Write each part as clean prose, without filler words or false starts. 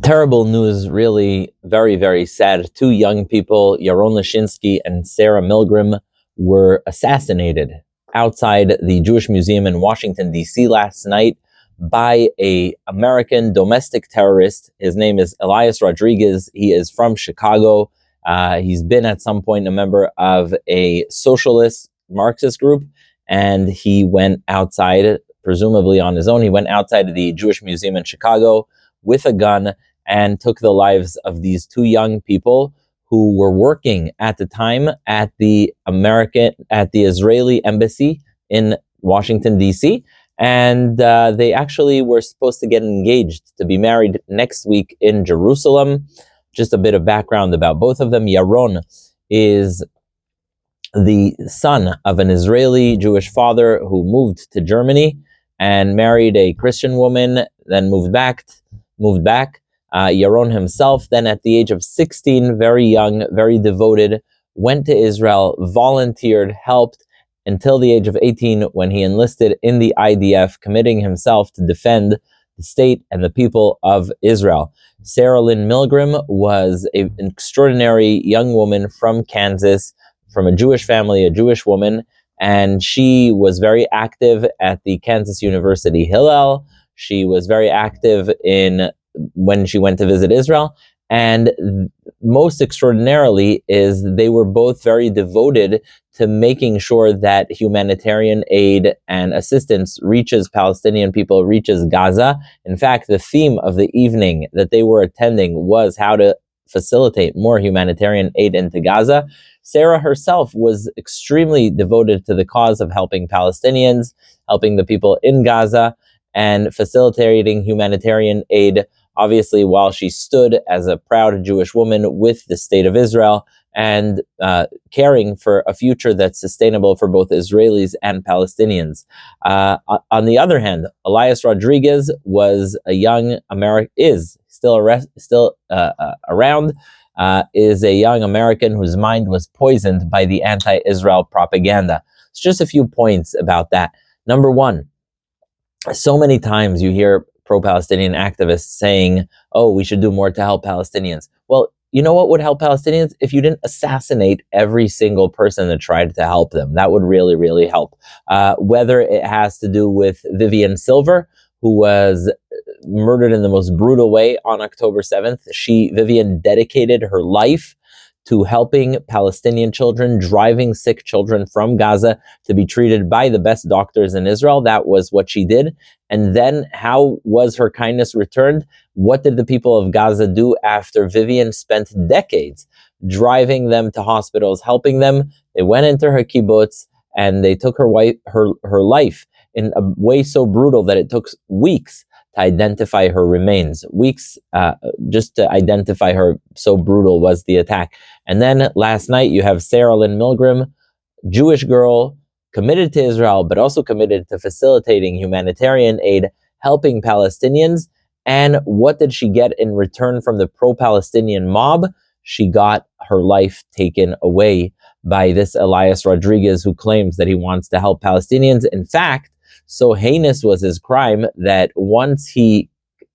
Terrible news, really very, very sad. Two young people, Yaron Lischinsky and Sarah Milgrim, were assassinated outside the Jewish Museum in Washington, D.C. last night by an American domestic terrorist. His name is Elias Rodriguez. He is from Chicago. He's been at some point a member of a socialist Marxist group, and he went outside, presumably on his own. He went outside of the Jewish Museum in Chicago with a gun and took the lives of these two young people who were working at the time at the Israeli embassy in Washington, D.C. And they actually were supposed to get engaged to be married next week in Jerusalem. Just a bit of background about both of them. Yaron is the son of an Israeli Jewish father who moved to Germany and married a Christian woman, then moved back. Yaron himself, then at the age of 16, very young, very devoted, went to Israel, volunteered, helped until the age of 18 when he enlisted in the IDF, committing himself to defend the state and the people of Israel. Sarah Lynn Milgrim was an extraordinary young woman from Kansas, from a Jewish family, a Jewish woman, and she was very active at the Kansas University Hillel. She was very active when she went to visit Israel. And most extraordinarily is they were both very devoted to making sure that humanitarian aid and assistance reaches Palestinian people, reaches Gaza. In fact, the theme of the evening that they were attending was how to facilitate more humanitarian aid into Gaza. Sarah herself was extremely devoted to the cause of helping Palestinians, helping the people in Gaza, and facilitating humanitarian aid, obviously, while she stood as a proud Jewish woman with the state of Israel and caring for a future that's sustainable for both Israelis and Palestinians. On the other hand, Elias Rodriguez was a young American, is still around, is a young American whose mind was poisoned by the anti-Israel propaganda. It's just a few points about that. Number one, so many times you hear pro-Palestinian activists saying, oh, we should do more to help Palestinians. Well, you know what would help Palestinians? If you didn't assassinate every single person that tried to help them. That would really, really help. Whether it has to do with Vivian Silver, who was murdered in the most brutal way on October 7th. Vivian dedicated her life to helping Palestinian children, driving sick children from Gaza to be treated by the best doctors in Israel. That was what she did. And then how was her kindness returned? What did the people of Gaza do after Vivian spent decades driving them to hospitals, helping them? They went into her kibbutz and they took her life in a way so brutal that it took weeks to identify her remains. Weeks just to identify her, so brutal was the attack. And then last night you have Sarah Lynn Milgrim, Jewish girl, committed to Israel, but also committed to facilitating humanitarian aid, helping Palestinians. And what did she get in return from the pro-Palestinian mob? She got her life taken away by this Elias Rodriguez, who claims that he wants to help Palestinians. In fact, so heinous was his crime that once he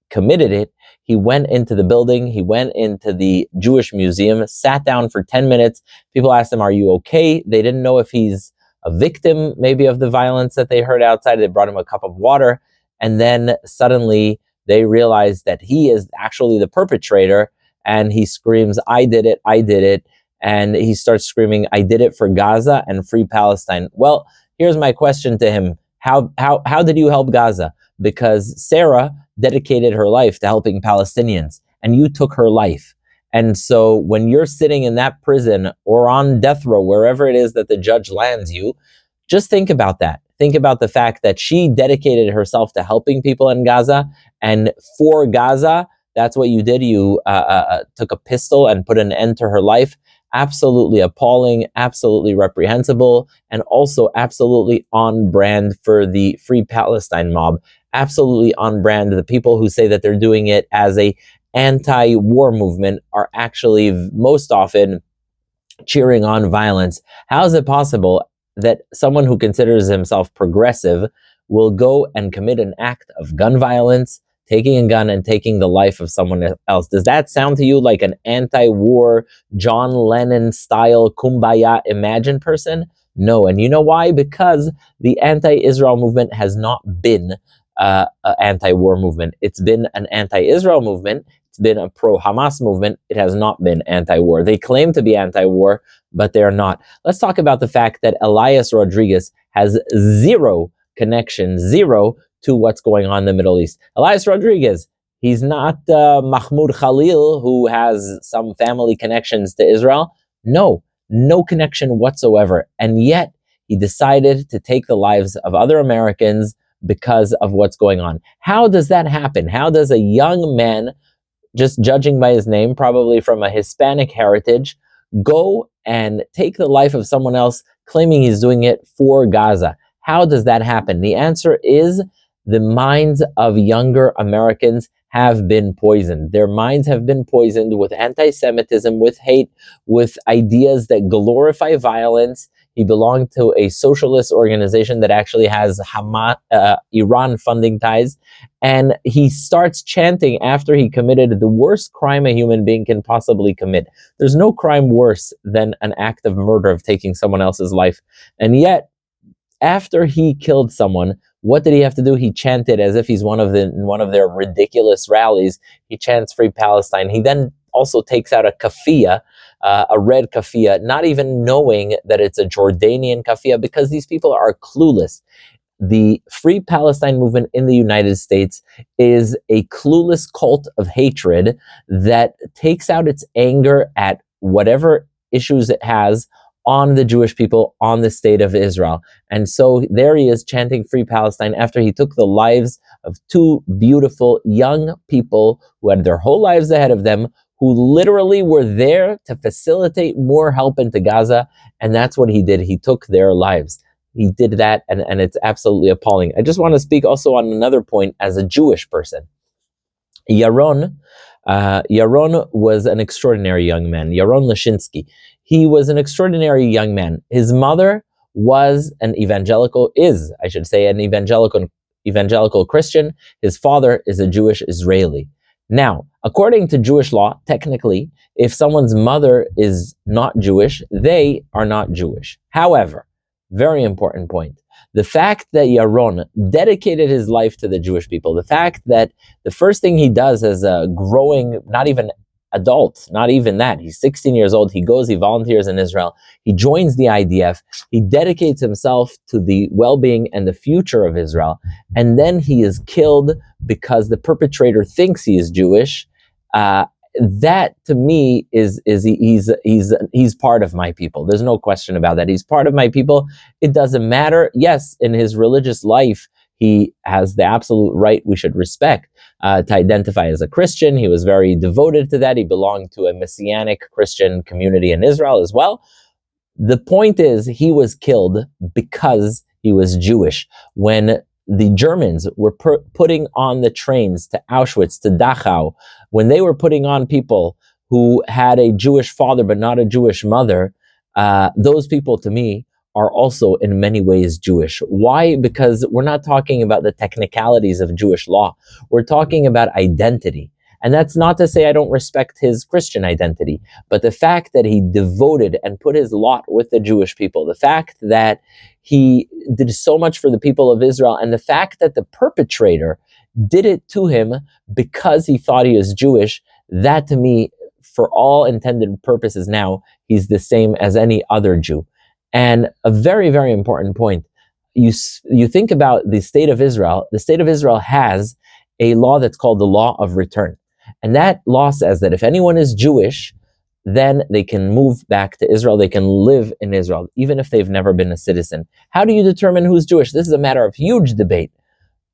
committed it, he went into the building, he went into the Jewish Museum, sat down for 10 minutes. People asked him, are you okay? They didn't know if he's a victim maybe of the violence that they heard outside. They brought him a cup of water. And then suddenly they realized that he is actually the perpetrator. And he screams, I did it, I did it. And he starts screaming, I did it for Gaza and free Palestine. Well, here's my question to him. How did you help Gaza? Because Sarah dedicated her life to helping Palestinians, and you took her life. And so when you're sitting in that prison or on death row, wherever it is that the judge lands you, just think about that. Think about the fact that she dedicated herself to helping people in Gaza, and for Gaza, that's what you did. You took a pistol and put an end to her life. Absolutely appalling, absolutely reprehensible, and also absolutely on brand for the Free Palestine mob. Absolutely on brand. The people who say that they're doing it as a anti-war movement are actually most often cheering on violence. How is it possible that someone who considers himself progressive will go and commit an act of gun violence, taking a gun and taking the life of someone else. Does that sound to you like an anti-war, John Lennon-style kumbaya imagined person? No. And you know why? Because the anti-Israel movement has not been an anti-war movement. It's been an anti-Israel movement. It's been a pro-Hamas movement. It has not been anti-war. They claim to be anti-war, but they're not. Let's talk about the fact that Elias Rodriguez has zero connection, to what's going on in the Middle East. Elias Rodriguez, he's not Mahmoud Khalil, who has some family connections to Israel. No connection whatsoever. And yet, he decided to take the lives of other Americans because of what's going on. How does that happen? How does a young man, just judging by his name, probably from a Hispanic heritage, go and take the life of someone else, claiming he's doing it for Gaza? How does that happen? The answer is the minds of younger Americans have been poisoned. Their minds have been poisoned with anti-Semitism, with hate, with ideas that glorify violence. He belonged to a socialist organization that actually has Iran funding ties. And he starts chanting after he committed the worst crime a human being can possibly commit. There's no crime worse than an act of murder, of taking someone else's life. And yet, after he killed someone, what did he have to do? He chanted as if he's one of their ridiculous rallies. He chants Free Palestine. He then also takes out a kafia, a red kafia, not even knowing that it's a Jordanian kafia, because these people are clueless. The Free Palestine movement in the United States is a clueless cult of hatred that takes out its anger at whatever issues it has on the Jewish people, on the state of Israel. And so there he is chanting Free Palestine after he took the lives of two beautiful young people who had their whole lives ahead of them, who literally were there to facilitate more help into Gaza. And that's what he did. He took their lives. He did that, and it's absolutely appalling. I just want to speak also on another point as a Jewish person. Yaron was an extraordinary young man. Yaron Lischinsky. He was an extraordinary young man. His mother was an evangelical Christian. His father is a Jewish Israeli. Now, according to Jewish law, technically, if someone's mother is not Jewish, they are not Jewish. However, very important point. The fact that Yaron dedicated his life to the Jewish people, the fact that the first thing he does as a growing, not even adult, not even that, he's 16 years old, he volunteers in Israel, he joins the IDF, he dedicates himself to the well-being and the future of Israel, and then he is killed because the perpetrator thinks he is Jewish. That to me he's part of my people. There's no question about that. He's part of my people. It doesn't matter. Yes, in his religious life, he has the absolute right we should respect to identify as a Christian. He was very devoted to that. He belonged to a Messianic Christian community in Israel as well. The point is, he was killed because he was Jewish. When the Germans were putting on the trains to Auschwitz, to Dachau, when they were putting on people who had a Jewish father but not a Jewish mother, those people, to me, are also in many ways Jewish. Why? Because we're not talking about the technicalities of Jewish law. We're talking about identity. And that's not to say I don't respect his Christian identity, but the fact that he devoted and put his lot with the Jewish people, the fact that he did so much for the people of Israel, and the fact that the perpetrator did it to him because he thought he was Jewish, that to me, for all intended purposes now, he's the same as any other Jew. And a very, very important point, you think about the state of Israel. The state of Israel has a law that's called the law of return. And that law says that if anyone is Jewish, then they can move back to Israel. They can live in Israel, even if they've never been a citizen. How do you determine who's Jewish? This is a matter of huge debate.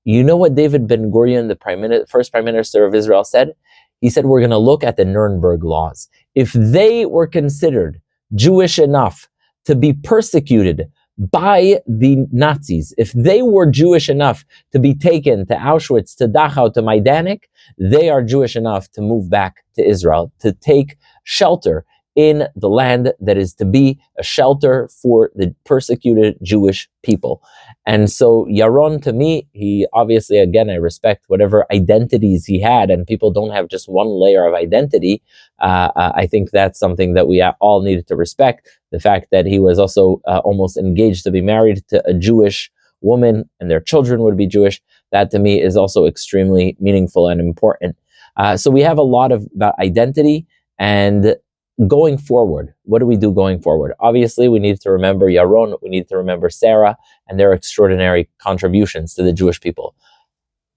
You know what David Ben Gurion, the first prime minister of Israel, said? He said, we're going to look at the Nuremberg laws. If they were considered Jewish enough to be persecuted by the Nazis, if they were Jewish enough to be taken to Auschwitz, to Dachau, to Majdanek, they are Jewish enough to move back to Israel, to take shelter in the land that is to be a shelter for the persecuted Jewish people. And so Yaron, to me, he obviously, again, I respect whatever identities he had, and people don't have just one layer of identity. I think that's something that we all needed to respect. The fact that he was also almost engaged to be married to a Jewish woman and their children would be Jewish, that to me is also extremely meaningful and important. So we have a lot about identity and going forward. What do we do going forward? Obviously, we need to remember Yaron, we need to remember Sarah and their extraordinary contributions to the Jewish people.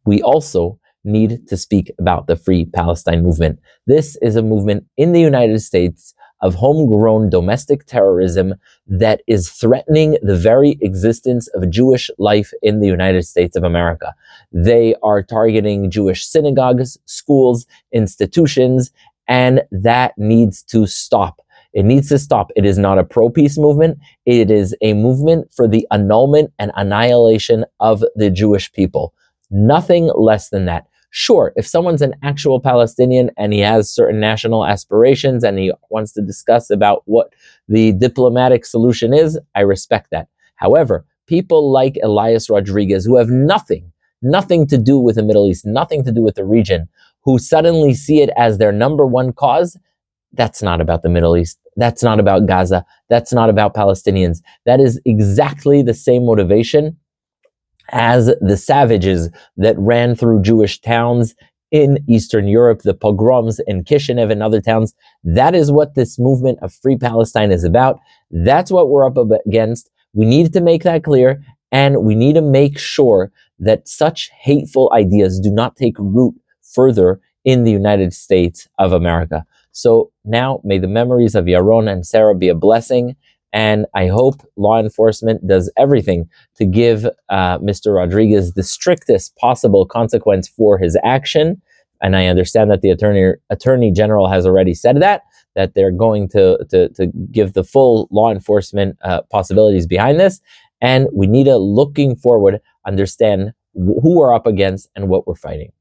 We also need to speak about the Free Palestine movement. This is a movement in the United States of homegrown domestic terrorism that is threatening the very existence of Jewish life in the United States of America. They are targeting Jewish synagogues, schools, institutions, and that needs to stop. It needs to stop. It is not a pro-peace movement. It is a movement for the annulment and annihilation of the Jewish people. Nothing less than that. Sure, if someone's an actual Palestinian and he has certain national aspirations and he wants to discuss about what the diplomatic solution is, I respect that. However, people like Elias Rodriguez, who have nothing to do with the Middle East, nothing to do with the region, who suddenly see it as their number one cause, that's not about the Middle East. That's not about Gaza. That's not about Palestinians. That is exactly the same motivation as the savages that ran through Jewish towns in Eastern Europe, the pogroms in Kishinev and other towns. That is what this movement of Free Palestine is about. That's what we're up against. We need to make that clear, and we need to make sure that such hateful ideas do not take root further in the United States of America. So now, may the memories of Yaron and Sarah be a blessing, and I hope law enforcement does everything to give Mr. Rodriguez the strictest possible consequence for his action. And I understand that the Attorney General has already said that they're going to give the full law enforcement possibilities behind this. And we need to, looking forward, understand who we're up against and what we're fighting.